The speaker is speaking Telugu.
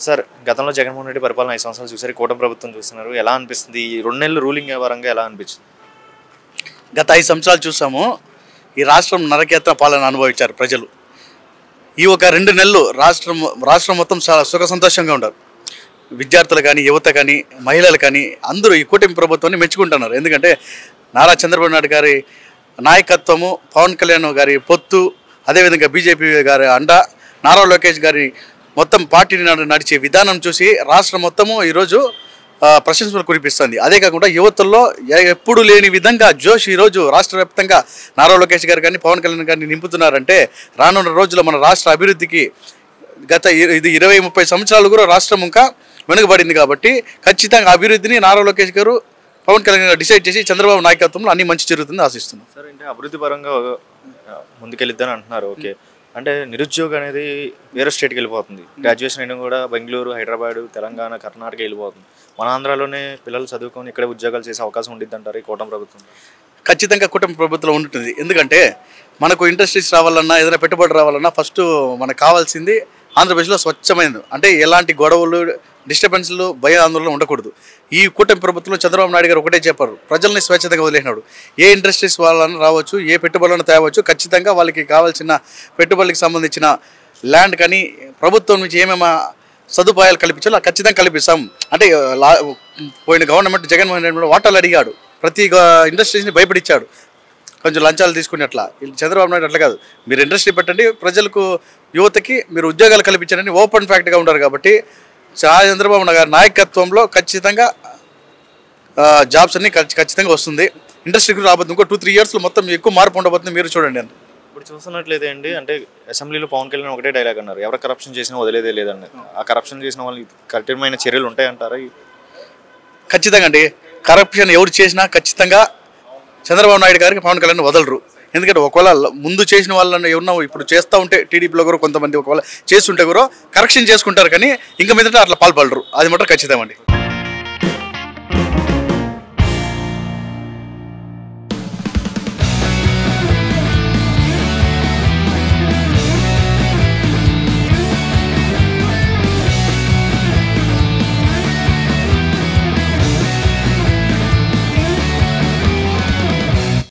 సార్ గతంలో జగన్మోహన్ రెడ్డి పరిపాలన 5 సంవత్సరాలు చూసారు, కూటమి ప్రభుత్వం చూస్తున్నారు, ఎలా అనిపిస్తుంది? ఈ 2 నెలలు రూలింగ్ పరంగా ఎలా అనిపించింది? గత 5 సంవత్సరాలు చూసాము. ఈ రాష్ట్రం నరకేతన పాలన అనుభవించారు ప్రజలు. ఈ ఒక 2 నెలలు రాష్ట్రం మొత్తం చాలా సుఖ సంతోషంగా ఉన్నారు. విద్యార్థులు కానీ, యువత కానీ, మహిళలు కానీ అందరూ ఈ కూటమి ప్రభుత్వాన్ని మెచ్చుకుంటున్నారు. ఎందుకంటే నారా చంద్రబాబు నాయుడు గారి నాయకత్వము, పవన్ కళ్యాణ్ గారి పొత్తు, అదేవిధంగా బీజేపీ గారి అండ, నారా లోకేష్ గారి మొత్తం పార్టీని నడిచే విధానం చూసి రాష్ట్రం మొత్తము ఈరోజు ప్రశంసలు కురిపిస్తుంది. అదే కాకుండా యువతల్లో ఎప్పుడు లేని విధంగా జోష్ ఈరోజు రాష్ట్ర వ్యాప్తంగా నారా లోకేష్ గారు కానీ, పవన్ కళ్యాణ్ గారిని నింపుతున్నారంటే రానున్న రోజుల్లో మన రాష్ట్ర అభివృద్ధికి గత 20-30 సంవత్సరాలు కూడా రాష్ట్రం ఇంకా వెనుకబడింది. కాబట్టి ఖచ్చితంగా అభివృద్ధిని నారా లోకేష్ గారు, పవన్ కళ్యాణ్ గారు డిసైడ్ చేసి చంద్రబాబు నాయకత్వంలో అన్ని మంచి జరుగుతుంది ఆశిస్తున్నాం. సార్ అంటే అభివృద్ధి పరంగా ముందుకెళ్ళిద్దని అంటున్నారు. ఓకే, అంటే నిరుద్యోగం అనేది వేరే స్టేట్కి వెళ్ళిపోతుంది. గ్రాడ్యుయేషన్ అయినా కూడా బెంగళూరు, హైదరాబాద్, తెలంగాణ, కర్ణాటక వెళ్ళిపోతుంది. మన ఆంధ్రాలోనే పిల్లలు చదువుకొని ఇక్కడే ఉద్యోగాలు చేసే అవకాశం ఉండిద్ది అంటారు ఈ కూటమి ప్రభుత్వం? ఖచ్చితంగా కూటమి ప్రభుత్వం ఉంటుంది. ఎందుకంటే మనకు ఇండస్ట్రీస్ రావాలన్నా, ఏదైనా పెట్టుబడి రావాలన్నా ఫస్ట్ మనకు కావాల్సింది ఆంధ్రప్రదేశ్లో స్వచ్ఛమైనది. అంటే ఎలాంటి గొడవలు, డిస్టర్బెన్స్లు, భయ ఆందోళన ఉండకూడదు. ఈ కూటమి ప్రభుత్వంలో చంద్రబాబు నాయుడు గారు ఒకటే చెప్పారు, ప్రజల్ని స్వేచ్ఛగా వదిలేసినాడు. ఏ ఇండస్ట్రీస్ వాళ్ళని రావచ్చు, ఏ పెట్టుబడులను తేవచ్చు, ఖచ్చితంగా వాళ్ళకి కావాల్సిన పెట్టుబడులకు సంబంధించిన ల్యాండ్ కానీ ప్రభుత్వం నుంచి ఏమేమి సదుపాయాలు కల్పించాలో ఖచ్చితంగా కల్పిస్తాం. అంటే పోయిన గవర్నమెంట్ జగన్మోహన్ రెడ్డి వాటాలు అడిగాడు, ప్రతి ఇండస్ట్రీస్ని భయపడిచ్చాడు, కొంచెం లంచాలు తీసుకునేట్లా. చంద్రబాబు నాయుడు అట్లా కాదు, మీరు ఇండస్ట్రీ పెట్టండి, ప్రజలకు, యువతకి మీరు ఉద్యోగాలు కల్పించండి, ఓపెన్ ఫ్యాక్ట్గా ఉంటారు. కాబట్టి చంద్రబాబు నాయుడు నాయకత్వంలో ఖచ్చితంగా జాబ్స్ అన్ని ఖచ్చితంగా వస్తుంది. ఇండస్ట్రీకి రాబోతుంది. ఇంకో 2-3 ఇయర్స్లో మొత్తం ఎక్కువ మార్పు ఉండబోతుంది. మీరు చూడండి. అని ఇప్పుడు చూస్తున్నట్లయితే అండి, అంటే అసెంబ్లీలో పవన్ కళ్యాణ్ ఒకటే డైలాగ్ అన్నారు, ఎవరు కరప్షన్ చేసినా వదిలేదే లేదండి. ఆ కరప్షన్ చేసిన వాళ్ళకి కఠినమైన చర్యలు ఉంటాయంటారా? ఖచ్చితంగా అండి. కరప్షన్ ఎవరు చేసినా ఖచ్చితంగా చంద్రబాబు నాయుడు గారికి, పవన్ కళ్యాణ్ వదలరు. ఎందుకంటే ఒకవేళ ముందు చేసిన వాళ్ళని ఎవరన్నా ఇప్పుడు చేస్తూ ఉంటే, టీడీపీలో కూడా కొంతమంది ఒకవేళ చేస్తుంటే కూడా కరెక్షన్ చేసుకుంటారు, కానీ ఇంకా మీదట అట్లా పాల్పడరు. అది మాత్రం ఖచ్చితంగా అండి.